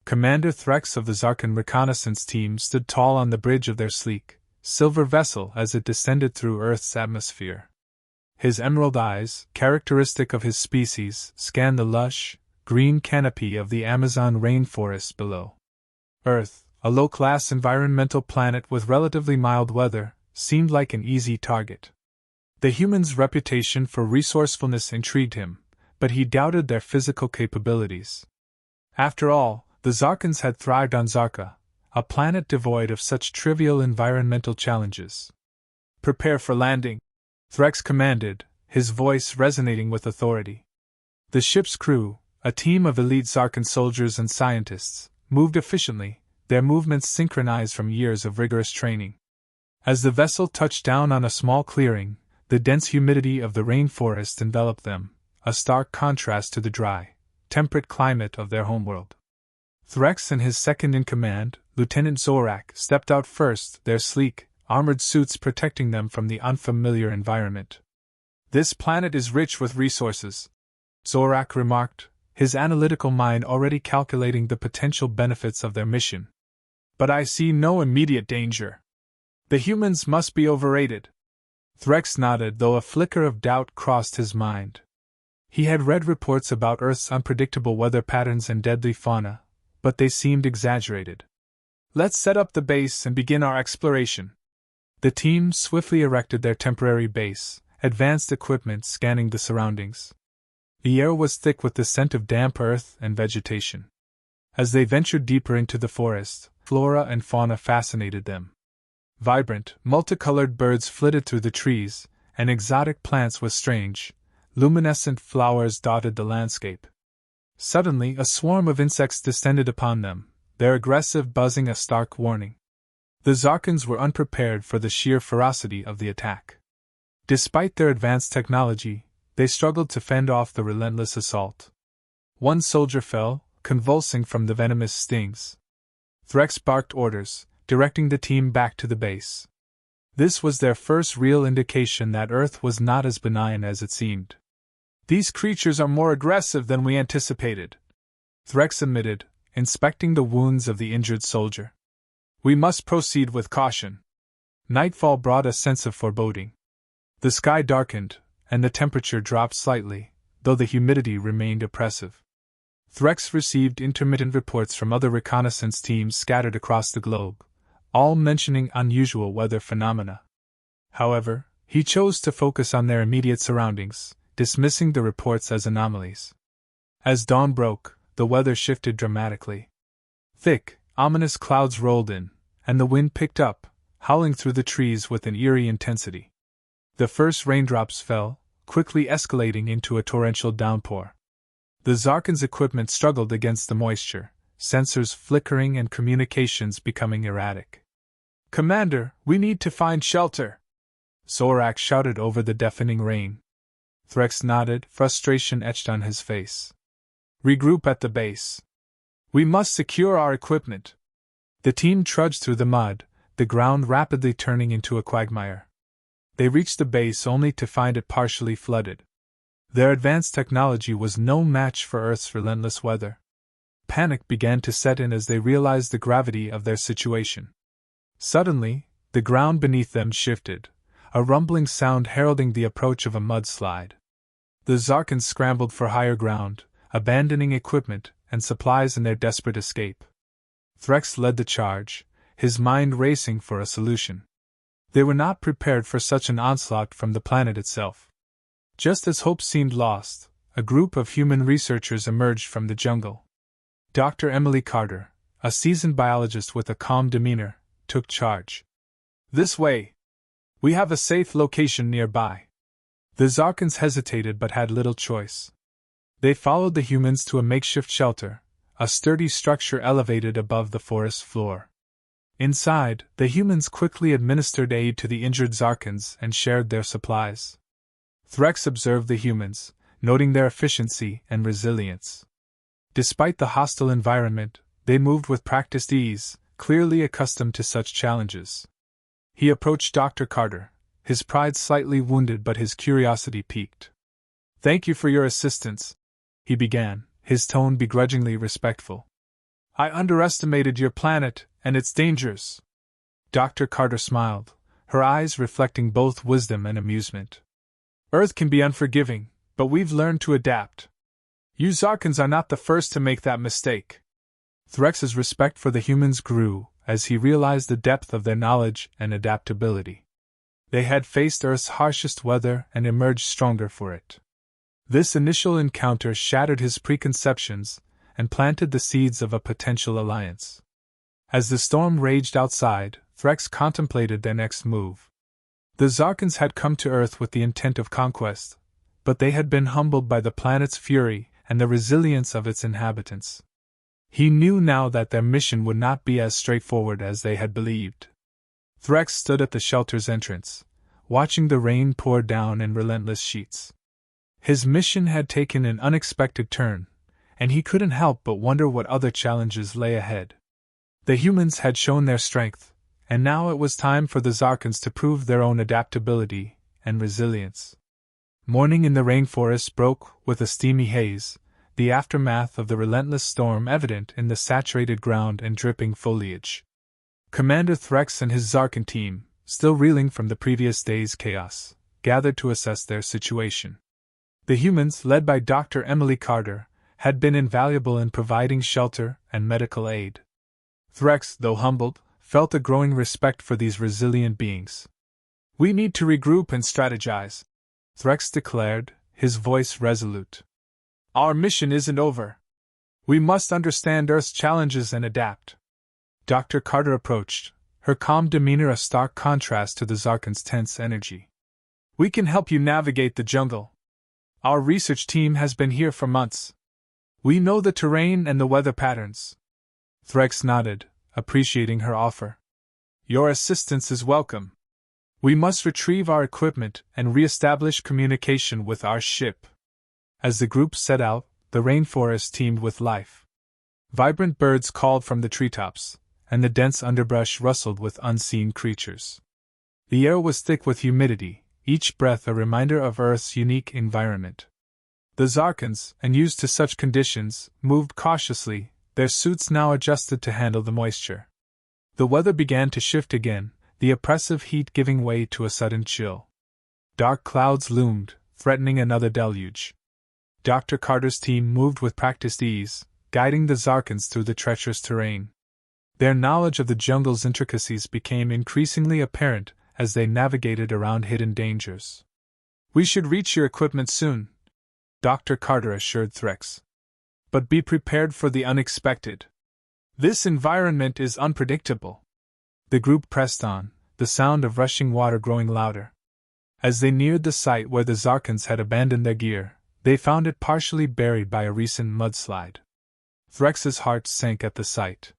Commander Threx of the Zarkan reconnaissance team stood tall on the bridge of their sleek, silver vessel as it descended through Earth's atmosphere. His emerald eyes, characteristic of his species, scanned the lush, green canopy of the Amazon rainforest below. Earth, a low-class environmental planet with relatively mild weather, seemed like an easy target. The humans' reputation for resourcefulness intrigued him, but he doubted their physical capabilities. After all, the Zarkans had thrived on Zarka, a planet devoid of such trivial environmental challenges. "Prepare for landing," Threx commanded, his voice resonating with authority. The ship's crew, a team of elite Zarkan soldiers and scientists, moved efficiently, their movements synchronized from years of rigorous training. As the vessel touched down on a small clearing, the dense humidity of the rainforest enveloped them, a stark contrast to the dry, temperate climate of their homeworld. Threx and his second-in-command, Lieutenant Zorak, stepped out first, their sleek, armored suits protecting them from the unfamiliar environment. "This planet is rich with resources," Zorak remarked, his analytical mind already calculating the potential benefits of their mission. "But I see no immediate danger. The humans must be overrated." Threx nodded, though a flicker of doubt crossed his mind. He had read reports about Earth's unpredictable weather patterns and deadly fauna, but they seemed exaggerated. "Let's set up the base and begin our exploration." The team swiftly erected their temporary base, advanced equipment scanning the surroundings. The air was thick with the scent of damp earth and vegetation. As they ventured deeper into the forest, flora and fauna fascinated them. Vibrant, multicolored birds flitted through the trees, and exotic plants with strange, luminescent flowers dotted the landscape. Suddenly, a swarm of insects descended upon them, their aggressive buzzing a stark warning. The Zarkans were unprepared for the sheer ferocity of the attack. Despite their advanced technology, they struggled to fend off the relentless assault. One soldier fell, convulsing from the venomous stings. Threx barked orders, directing the team back to the base. This was their first real indication that Earth was not as benign as it seemed. "These creatures are more aggressive than we anticipated," Threx admitted, inspecting the wounds of the injured soldier. "We must proceed with caution." Nightfall brought a sense of foreboding. The sky darkened, and the temperature dropped slightly, though the humidity remained oppressive. Threx received intermittent reports from other reconnaissance teams scattered across the globe, all mentioning unusual weather phenomena. However, he chose to focus on their immediate surroundings, dismissing the reports as anomalies. As dawn broke, the weather shifted dramatically. Thick, ominous clouds rolled in, and the wind picked up, howling through the trees with an eerie intensity. The first raindrops fell, quickly escalating into a torrential downpour. The Zarkan's equipment struggled against the moisture, sensors flickering and communications becoming erratic. "Commander, we need to find shelter!" Zorak shouted over the deafening rain. Threx nodded, frustration etched on his face. "Regroup at the base. We must secure our equipment." The team trudged through the mud, the ground rapidly turning into a quagmire. They reached the base only to find it partially flooded. Their advanced technology was no match for Earth's relentless weather. Panic began to set in as they realized the gravity of their situation. Suddenly, the ground beneath them shifted, a rumbling sound heralding the approach of a mudslide. The Zarkans scrambled for higher ground, abandoning equipment and supplies in their desperate escape. Threx led the charge, his mind racing for a solution. They were not prepared for such an onslaught from the planet itself. Just as hope seemed lost, a group of human researchers emerged from the jungle. Dr. Emily Carter, a seasoned biologist with a calm demeanor, took charge. "This way. We have a safe location nearby." The Zarkans hesitated but had little choice. They followed the humans to a makeshift shelter, a sturdy structure elevated above the forest floor. Inside, the humans quickly administered aid to the injured Zarkans and shared their supplies. Threx observed the humans, noting their efficiency and resilience. Despite the hostile environment, they moved with practiced ease, clearly accustomed to such challenges. He approached Dr. Carter, his pride slightly wounded but his curiosity piqued. "Thank you for your assistance," he began, his tone begrudgingly respectful. I underestimated your planet and its dangers. Dr. Carter smiled, her eyes reflecting both wisdom and amusement. Earth can be unforgiving, but we've learned to adapt. You Zarkans are not the first to make that mistake. Threx's respect for the humans grew as he realized the depth of their knowledge and adaptability. They had faced Earth's harshest weather and emerged stronger for it. This initial encounter shattered his preconceptions and planted the seeds of a potential alliance. As the storm raged outside, Threx contemplated their next move. The Zarkans had come to Earth with the intent of conquest, but they had been humbled by the planet's fury and the resilience of its inhabitants. He knew now that their mission would not be as straightforward as they had believed. Threx stood at the shelter's entrance, watching the rain pour down in relentless sheets. His mission had taken an unexpected turn, and he couldn't help but wonder what other challenges lay ahead. The humans had shown their strength, and now it was time for the Zarkans to prove their own adaptability and resilience. Morning in the rainforest broke with a steamy haze, the aftermath of the relentless storm evident in the saturated ground and dripping foliage. Commander Threx and his Zarkan team, still reeling from the previous day's chaos, gathered to assess their situation. The humans, led by Dr. Emily Carter, had been invaluable in providing shelter and medical aid. Threx, though humbled, felt a growing respect for these resilient beings. We need to regroup and strategize, Threx declared, his voice resolute. Our mission isn't over. We must understand Earth's challenges and adapt. Dr. Carter approached, her calm demeanor a stark contrast to the Zarkan's tense energy. We can help you navigate the jungle. Our research team has been here for months. We know the terrain and the weather patterns. Threx nodded, appreciating her offer. Your assistance is welcome. We must retrieve our equipment and re-establish communication with our ship. As the group set out, the rainforest teemed with life. Vibrant birds called from the treetops, and the dense underbrush rustled with unseen creatures. The air was thick with humidity, each breath a reminder of Earth's unique environment. The Zarkans, unused to such conditions, moved cautiously, their suits now adjusted to handle the moisture. The weather began to shift again, the oppressive heat giving way to a sudden chill. Dark clouds loomed, threatening another deluge. Dr. Carter's team moved with practiced ease, guiding the Zarkans through the treacherous terrain. Their knowledge of the jungle's intricacies became increasingly apparent as they navigated around hidden dangers. We should reach your equipment soon, Dr. Carter assured Threx. But be prepared for the unexpected. This environment is unpredictable. The group pressed on, the sound of rushing water growing louder. As they neared the site where the Zarkans had abandoned their gear, they found it partially buried by a recent mudslide. Threx's heart sank at the sight.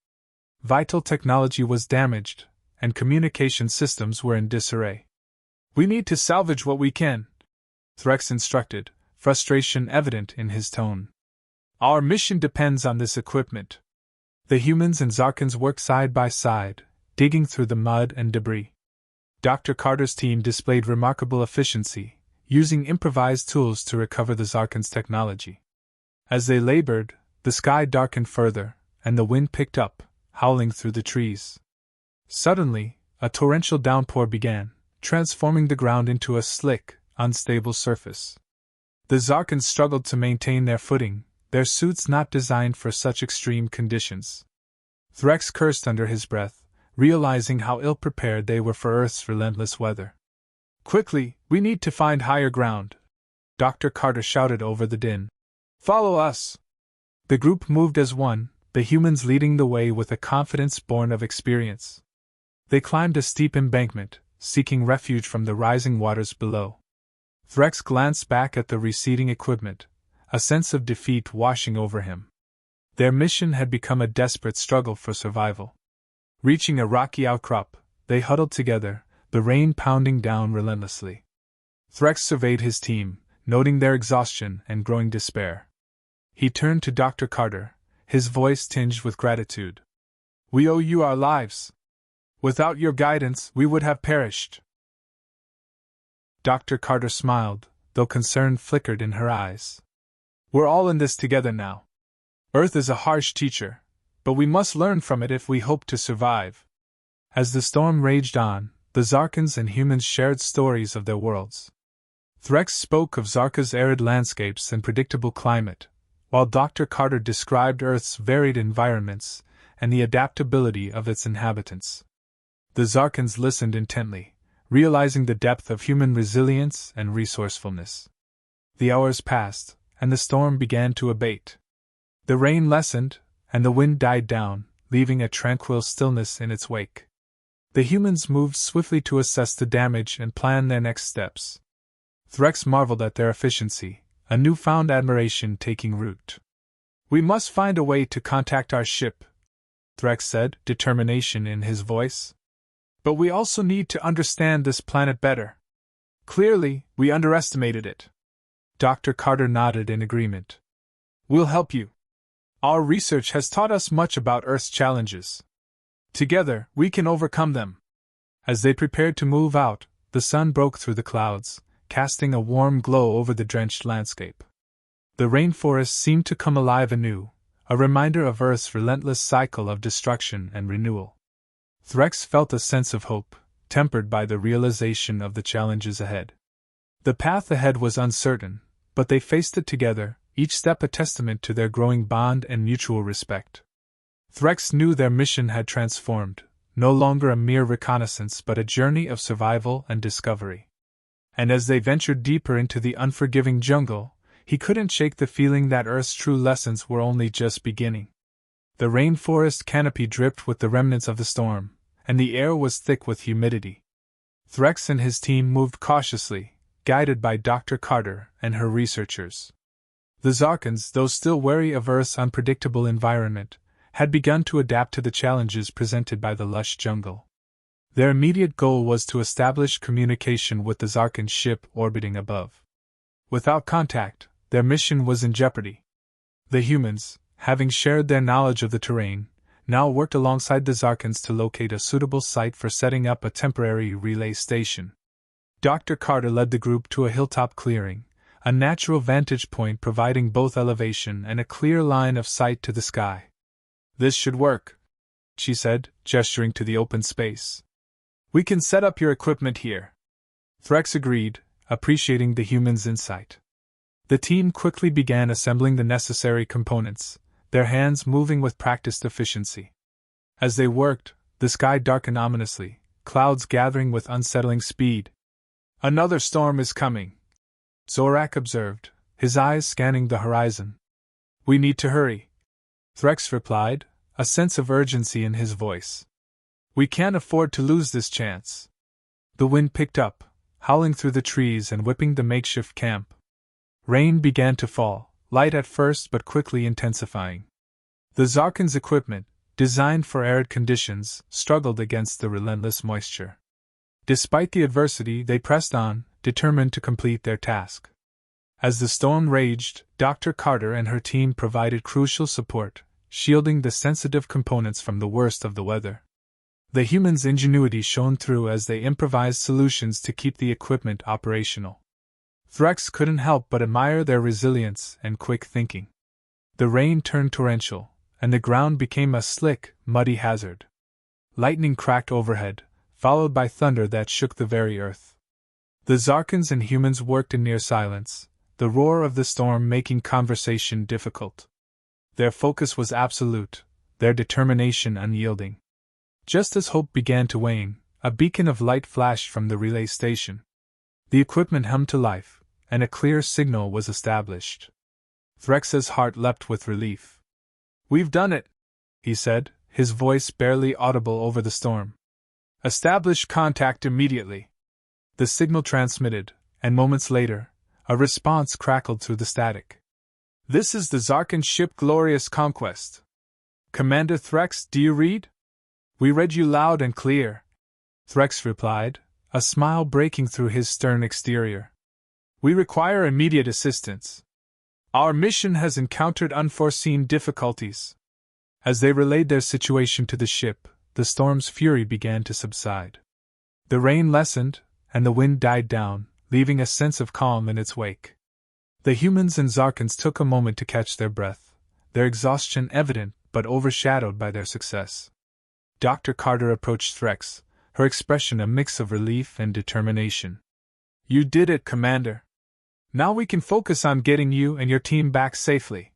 Vital technology was damaged, and communication systems were in disarray. We need to salvage what we can, Threx instructed, frustration evident in his tone. Our mission depends on this equipment. The humans and Zarkans worked side by side, digging through the mud and debris. Dr. Carter's team displayed remarkable efficiency, using improvised tools to recover the Zarkan's technology. As they labored, the sky darkened further, and the wind picked up, howling through the trees. Suddenly, a torrential downpour began, transforming the ground into a slick, unstable surface. The Zarkans struggled to maintain their footing, their suits not designed for such extreme conditions. Threx cursed under his breath, realizing how ill-prepared they were for Earth's relentless weather. Quickly, we need to find higher ground, Dr. Carter shouted over the din. Follow us! The group moved as one, the humans leading the way with a confidence born of experience. They climbed a steep embankment, seeking refuge from the rising waters below. Threx glanced back at the receding equipment, a sense of defeat washing over him. Their mission had become a desperate struggle for survival. Reaching a rocky outcrop, they huddled together, the rain pounding down relentlessly. Threx surveyed his team, noting their exhaustion and growing despair. He turned to Dr. Carter, his voice tinged with gratitude. We owe you our lives. Without your guidance, we would have perished. Dr. Carter smiled, though concern flickered in her eyes. We're all in this together now. Earth is a harsh teacher, but we must learn from it if we hope to survive. As the storm raged on, the Zarkans and humans shared stories of their worlds. Threx spoke of Zarka's arid landscapes and predictable climate, while Dr. Carter described Earth's varied environments and the adaptability of its inhabitants. The Zarkans listened intently, realizing the depth of human resilience and resourcefulness. The hours passed, and the storm began to abate. The rain lessened, and the wind died down, leaving a tranquil stillness in its wake. The humans moved swiftly to assess the damage and plan their next steps. Threx marveled at their efficiency, a newfound admiration taking root. "We must find a way to contact our ship," Threx said, determination in his voice. "But we also need to understand this planet better. Clearly, we underestimated it." Dr. Carter nodded in agreement. "We'll help you. Our research has taught us much about Earth's challenges. Together, we can overcome them." As they prepared to move out, the sun broke through the clouds, casting a warm glow over the drenched landscape. The rainforest seemed to come alive anew, a reminder of Earth's relentless cycle of destruction and renewal. Threx felt a sense of hope, tempered by the realization of the challenges ahead. The path ahead was uncertain, but they faced it together, each step a testament to their growing bond and mutual respect. Threx knew their mission had transformed, no longer a mere reconnaissance but a journey of survival and discovery. And as they ventured deeper into the unforgiving jungle, he couldn't shake the feeling that Earth's true lessons were only just beginning. The rainforest canopy dripped with the remnants of the storm, and the air was thick with humidity. Threx and his team moved cautiously, guided by Dr. Carter and her researchers. The Zarkans, though still wary of Earth's unpredictable environment, had begun to adapt to the challenges presented by the lush jungle. Their immediate goal was to establish communication with the Zarkan ship orbiting above. Without contact, their mission was in jeopardy. The humans, having shared their knowledge of the terrain, now worked alongside the Zarkans to locate a suitable site for setting up a temporary relay station. Dr. Carter led the group to a hilltop clearing, a natural vantage point providing both elevation and a clear line of sight to the sky. "This should work," she said, gesturing to the open space. "We can set up your equipment here." Threx agreed, appreciating the humans' insight. The team quickly began assembling the necessary components, their hands moving with practiced efficiency. As they worked, the sky darkened ominously, clouds gathering with unsettling speed. "Another storm is coming," Zorak observed, his eyes scanning the horizon. "We need to hurry," Threx replied, a sense of urgency in his voice. "We can't afford to lose this chance." The wind picked up, howling through the trees and whipping the makeshift camp. Rain began to fall, light at first but quickly intensifying. The Zarkan's equipment, designed for arid conditions, struggled against the relentless moisture. Despite the adversity, they pressed on, determined to complete their task. As the storm raged, Dr. Carter and her team provided crucial support, shielding the sensitive components from the worst of the weather. The humans' ingenuity shone through as they improvised solutions to keep the equipment operational. Threx couldn't help but admire their resilience and quick thinking. The rain turned torrential, and the ground became a slick, muddy hazard. Lightning cracked overhead, followed by thunder that shook the very earth. The Zarkans and humans worked in near silence, the roar of the storm making conversation difficult. Their focus was absolute, their determination unyielding. Just as hope began to wane, a beacon of light flashed from the relay station. The equipment hummed to life, and a clear signal was established. Threx's heart leapt with relief. "We've done it," he said, his voice barely audible over the storm. "Establish contact immediately." The signal transmitted, and moments later, a response crackled through the static. "This is the Zarkan ship Glorious Conquest. Commander Threx, do you read?" "We read you loud and clear," Threx replied, a smile breaking through his stern exterior. "We require immediate assistance. Our mission has encountered unforeseen difficulties." As they relayed their situation to the ship, the storm's fury began to subside. The rain lessened, and the wind died down, leaving a sense of calm in its wake. The humans and Zarkans took a moment to catch their breath, their exhaustion evident but overshadowed by their success. Dr. Carter approached Threx, her expression a mix of relief and determination. "You did it, Commander. Now we can focus on getting you and your team back safely."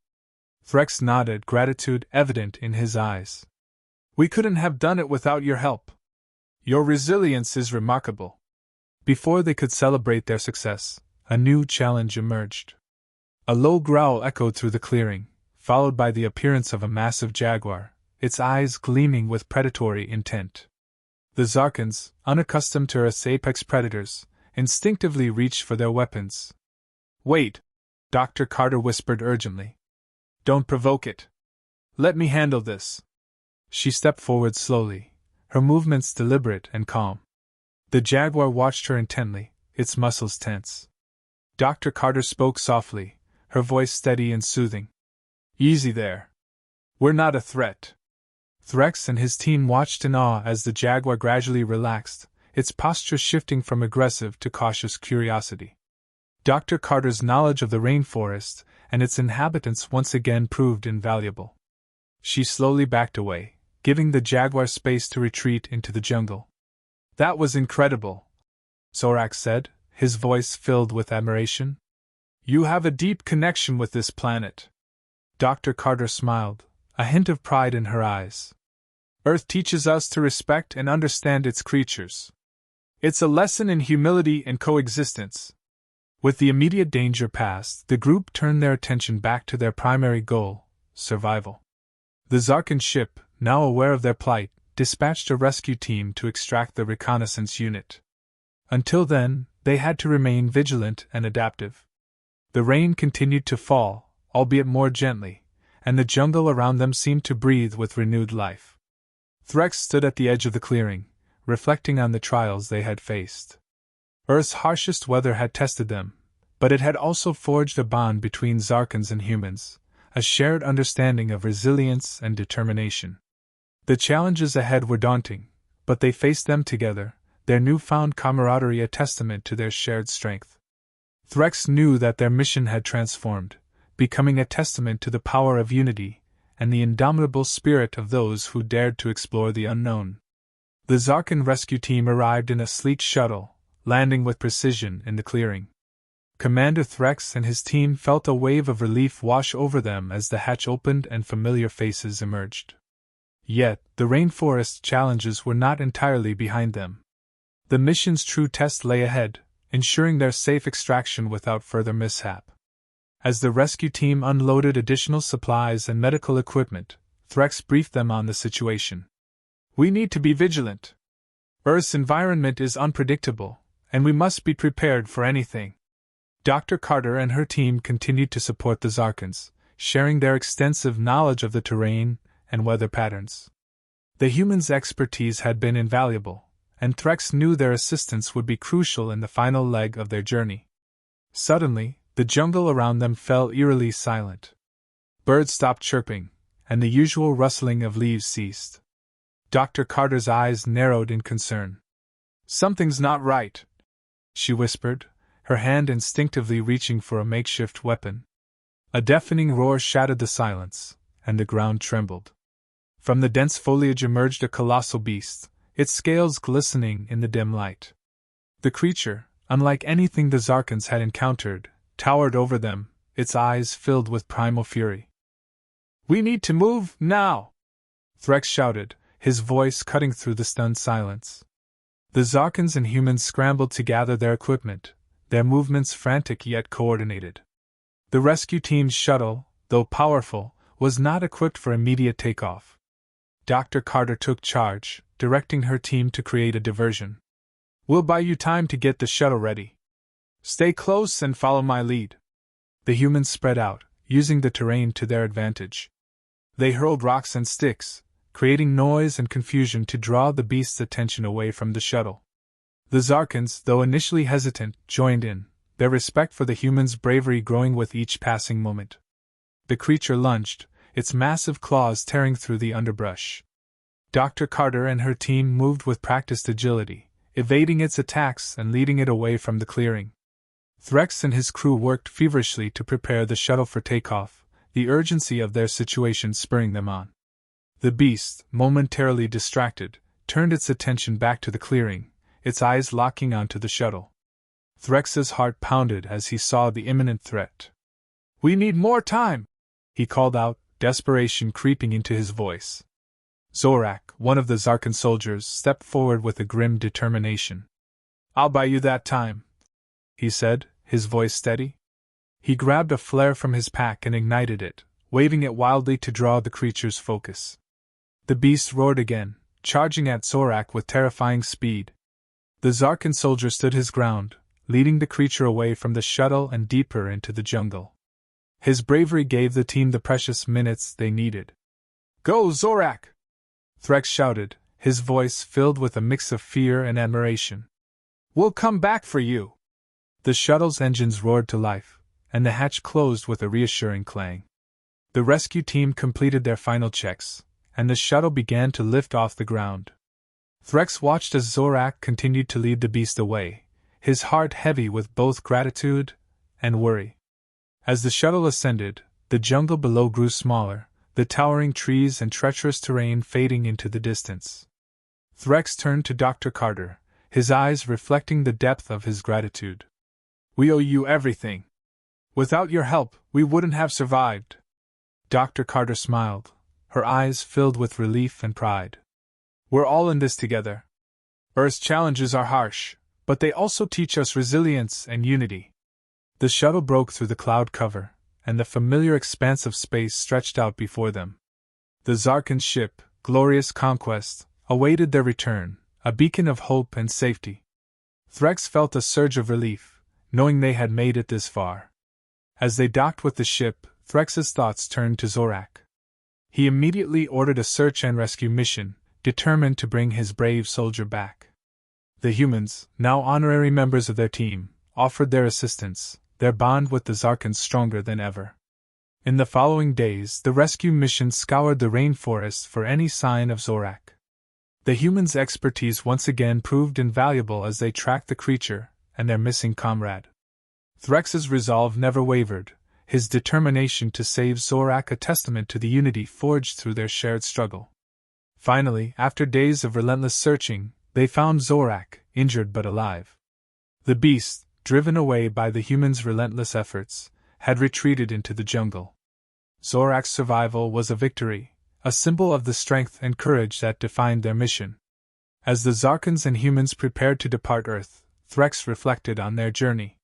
Threx nodded, gratitude evident in his eyes. "We couldn't have done it without your help. Your resilience is remarkable." Before they could celebrate their success, a new challenge emerged. A low growl echoed through the clearing, followed by the appearance of a massive jaguar, its eyes gleaming with predatory intent. The Zarkans, unaccustomed to Earth's apex predators, instinctively reached for their weapons. "Wait," Dr. Carter whispered urgently. "Don't provoke it. Let me handle this." She stepped forward slowly, her movements deliberate and calm. The jaguar watched her intently, its muscles tense. Dr. Carter spoke softly, her voice steady and soothing. "Easy there. We're not a threat." Threx and his team watched in awe as the jaguar gradually relaxed, its posture shifting from aggressive to cautious curiosity. Dr. Carter's knowledge of the rainforest and its inhabitants once again proved invaluable. She slowly backed away, giving the jaguar space to retreat into the jungle. "That was incredible," Zorak said, his voice filled with admiration. "You have a deep connection with this planet." Dr. Carter smiled, a hint of pride in her eyes. "Earth teaches us to respect and understand its creatures. It's a lesson in humility and coexistence." With the immediate danger past, the group turned their attention back to their primary goal, survival. The Zarkan ship, now aware of their plight, dispatched a rescue team to extract the reconnaissance unit. Until then, they had to remain vigilant and adaptive. The rain continued to fall, albeit more gently, and the jungle around them seemed to breathe with renewed life. Threx stood at the edge of the clearing, reflecting on the trials they had faced. Earth's harshest weather had tested them, but it had also forged a bond between Zarkans and humans, a shared understanding of resilience and determination. The challenges ahead were daunting, but they faced them together, their newfound camaraderie a testament to their shared strength. Threx knew that their mission had transformed, becoming a testament to the power of unity and the indomitable spirit of those who dared to explore the unknown. The Zarkan rescue team arrived in a sleek shuttle, landing with precision in the clearing. Commander Threx and his team felt a wave of relief wash over them as the hatch opened and familiar faces emerged. Yet, the rainforest's challenges were not entirely behind them. The mission's true test lay ahead, ensuring their safe extraction without further mishap. As the rescue team unloaded additional supplies and medical equipment, Threx briefed them on the situation. "We need to be vigilant. Earth's environment is unpredictable, and we must be prepared for anything." Dr. Carter and her team continued to support the Zarkans, sharing their extensive knowledge of the terrain and weather patterns. The humans' expertise had been invaluable, and Threx knew their assistance would be crucial in the final leg of their journey. Suddenly, the jungle around them fell eerily silent. Birds stopped chirping, and the usual rustling of leaves ceased. Dr. Carter's eyes narrowed in concern. "Something's not right," she whispered, her hand instinctively reaching for a makeshift weapon. A deafening roar shattered the silence, and the ground trembled. From the dense foliage emerged a colossal beast, its scales glistening in the dim light. The creature, unlike anything the Zarkans had encountered, towered over them, its eyes filled with primal fury. "We need to move, now!" Threx shouted, his voice cutting through the stunned silence. The Zarkans and humans scrambled to gather their equipment, their movements frantic yet coordinated. The rescue team's shuttle, though powerful, was not equipped for immediate takeoff. Dr. Carter took charge, directing her team to create a diversion. "We'll buy you time to get the shuttle ready. Stay close and follow my lead." The humans spread out, using the terrain to their advantage. They hurled rocks and sticks, creating noise and confusion to draw the beast's attention away from the shuttle. The Zarkans, though initially hesitant, joined in, their respect for the humans' bravery growing with each passing moment. The creature lunged, its massive claws tearing through the underbrush. Dr. Carter and her team moved with practiced agility, evading its attacks and leading it away from the clearing. Threx and his crew worked feverishly to prepare the shuttle for takeoff, the urgency of their situation spurring them on. The beast, momentarily distracted, turned its attention back to the clearing, its eyes locking onto the shuttle. Threx's heart pounded as he saw the imminent threat. "We need more time!" he called out, desperation creeping into his voice. Zorak, one of the Zarkan soldiers, stepped forward with a grim determination. "I'll buy you that time," he said, his voice steady. He grabbed a flare from his pack and ignited it, waving it wildly to draw the creature's focus. The beast roared again, charging at Zorak with terrifying speed. The Zarkan soldier stood his ground, leading the creature away from the shuttle and deeper into the jungle. His bravery gave the team the precious minutes they needed. "Go, Zorak!" Threx shouted, his voice filled with a mix of fear and admiration. "We'll come back for you!" The shuttle's engines roared to life, and the hatch closed with a reassuring clang. The rescue team completed their final checks, and the shuttle began to lift off the ground. Threx watched as Zorak continued to lead the beast away, his heart heavy with both gratitude and worry. As the shuttle ascended, the jungle below grew smaller, the towering trees and treacherous terrain fading into the distance. Threx turned to Dr. Carter, his eyes reflecting the depth of his gratitude. "We owe you everything. Without your help, we wouldn't have survived." Dr. Carter smiled, her eyes filled with relief and pride. "We're all in this together. Earth's challenges are harsh, but they also teach us resilience and unity." The shuttle broke through the cloud cover, and the familiar expanse of space stretched out before them. The Zarkan ship, Glorious Conquest, awaited their return, a beacon of hope and safety. Threx felt a surge of relief, knowing they had made it this far. As they docked with the ship, Threx's thoughts turned to Zorak. He immediately ordered a search and rescue mission, determined to bring his brave soldier back. The humans, now honorary members of their team, offered their assistance, their bond with the Zarkans stronger than ever. In the following days, the rescue mission scoured the rainforest for any sign of Zorak. The humans' expertise once again proved invaluable as they tracked the creature and their missing comrade. Threx's resolve never wavered, his determination to save Zorak a testament to the unity forged through their shared struggle. Finally, after days of relentless searching, they found Zorak, injured but alive. The beast, driven away by the humans' relentless efforts, had retreated into the jungle. Zorak's survival was a victory, a symbol of the strength and courage that defined their mission. As the Zarkans and humans prepared to depart Earth, Threx reflected on their journey.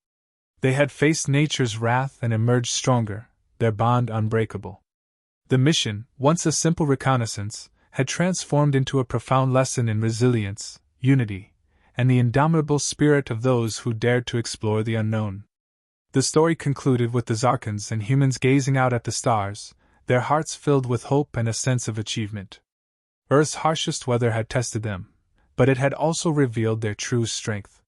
They had faced nature's wrath and emerged stronger, their bond unbreakable. The mission, once a simple reconnaissance, had transformed into a profound lesson in resilience, unity, and the indomitable spirit of those who dared to explore the unknown. The story concluded with the Zarkans and humans gazing out at the stars, their hearts filled with hope and a sense of achievement. Earth's harshest weather had tested them, but it had also revealed their true strength.